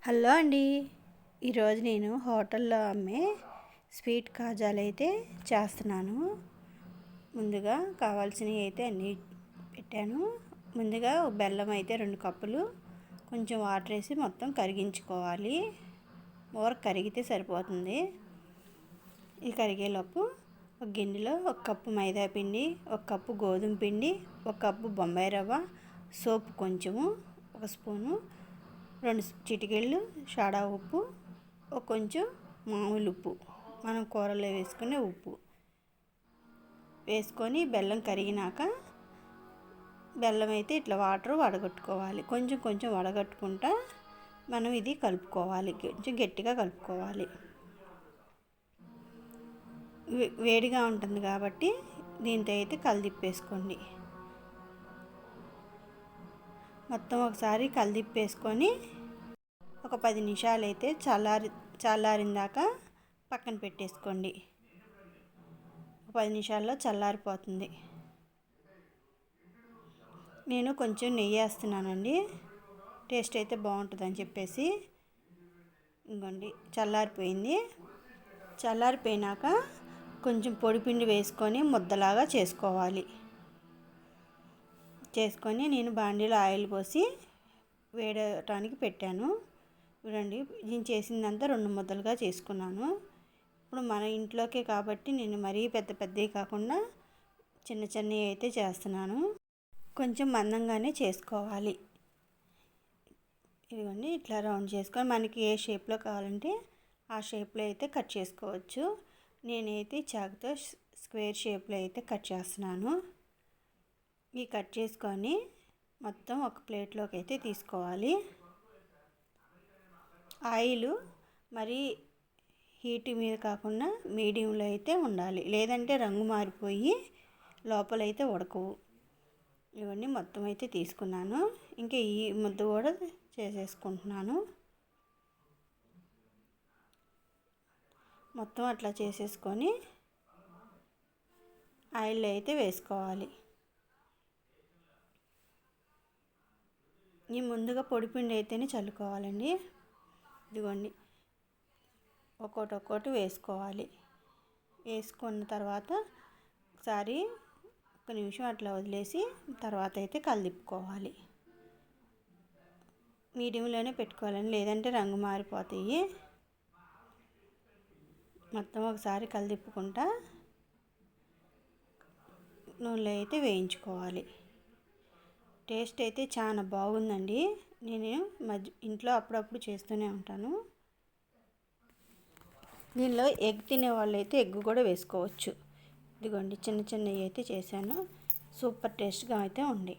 Hello అండి. ఈరోజు నేను హోటల్లో అమ్మే స్వీట్ కాజాలు అయితే చేస్తున్నాను. ముందుగా కావాల్సినవి అయితే అన్నీ పెట్టాను. ముందుగా బెల్లం అయితే 2 కప్పులు, కొంచెం వాటర్ వేసి మొత్తం కరిగించుకోవాలి. కరిగితే సరిపోతుంది. ఈ కరిగేలోపు ఒక గిన్నెలో 1 కప్పు మైదా పిండి, 1 కప్పు గోధుమ పిండి, 1 కప్పు బొంబాయి రవ్వ, సోపు కొంచెము, 1 స్పూను, 2 చిటికెళ్ళు సోడా ఉప్పు, కొంచెం మామూలు ఉప్పు, మనం కూరలో వేసుకునే ఉప్పు వేసుకొని బెల్లం కరిగినాక బెల్లం అయితే ఇట్లా వాటర్ వడగట్టుకోవాలి. కొంచెం కొంచెం వడగట్టుకుంటా మనం ఇది కలుపుకోవాలి. కొంచెం గట్టిగా కలుపుకోవాలి. వేడిగా ఉంటుంది కాబట్టి దీంతో అయితే కలిదిప్పేసుకోండి. మొత్తం ఒకసారి కలిదిప్పేసుకొని ఒక 10 నిమిషాలు అయితే చల్లారిందాక పక్కన పెట్టేసుకోండి. 10 నిమిషాల్లో చల్లారిపోతుంది. నేను కొంచెం నెయ్యి వేస్తున్నానండి, టేస్ట్ అయితే బాగుంటుందని చెప్పేసి. ఇంకోండి చల్లారిపోయింది. చల్లారిపోయినాక కొంచెం పొడిపిండి వేసుకొని ముద్దలాగా చేసుకొని నేను బాండీలో ఆయిల్ పోసి వేడటానికి పెట్టాను. చూడండి, నేను చేసిందంతా 2 ముద్దలుగా చేసుకున్నాను. ఇప్పుడు మన ఇంట్లోకే కాబట్టి నేను మరీ పెద్దవి కాకుండా చిన్న చిన్నవి అయితే చేస్తున్నాను. కొంచెం మందంగానే చేసుకోవాలి. ఇదిగోండి, ఇట్లా రౌండ్ చేసుకొని మనకి ఏ షేప్లో కావాలంటే ఆ షేప్లో అయితే కట్ చేసుకోవచ్చు. నేనైతే చాకుతో స్క్వేర్ షేప్లో అయితే కట్ చేస్తున్నాను. ఈ కట్ చేసుకొని మొత్తం ఒక ప్లేట్లోకి అయితే తీసుకోవాలి. ఆయిల్ మరి హీట్ మీద కాకుండా మీడియంలో అయితే ఉండాలి, లేదంటే రంగు మారిపోయి లోపలైతే ఉడకవు. ఇవన్నీ మొత్తం అయితే తీసుకున్నాను. ఇంకా ఈ ముద్ద కూడా చేసేసుకుంటున్నాను. మొత్తం అట్లా చేసేసుకొని ఆయిల్లో అయితే వేసుకోవాలి. ఈ ముందుగా పొడిపిండి అయితేనే చల్లుకోవాలండి. ఇదిగోండి, ఒక్కొక్కటి వేసుకోవాలి. వేసుకున్న తర్వాత ఒకసారి 1 నిమిషం అట్లా వదిలేసి తర్వాత అయితే కలిదిప్పుకోవాలి. మీడియంలోనే పెట్టుకోవాలండి, లేదంటే రంగు మారిపోతాయి. మొత్తం ఒకసారి కలిదిప్పుకుంటా నూనెలో అయితే వేయించుకోవాలి. టేస్ట్ అయితే చాలా బాగుందండి. నేను ఇంట్లో అప్పుడప్పుడు చేస్తూనే ఉంటాను. దీనిలో ఎగ్ తినే వాళ్ళు అయితే ఎగ్ కూడా వేసుకోవచ్చు. ఇదిగోండి, చిన్నవి అయితే చేశాను. సూపర్ టేస్ట్గా అయితే ఉంది.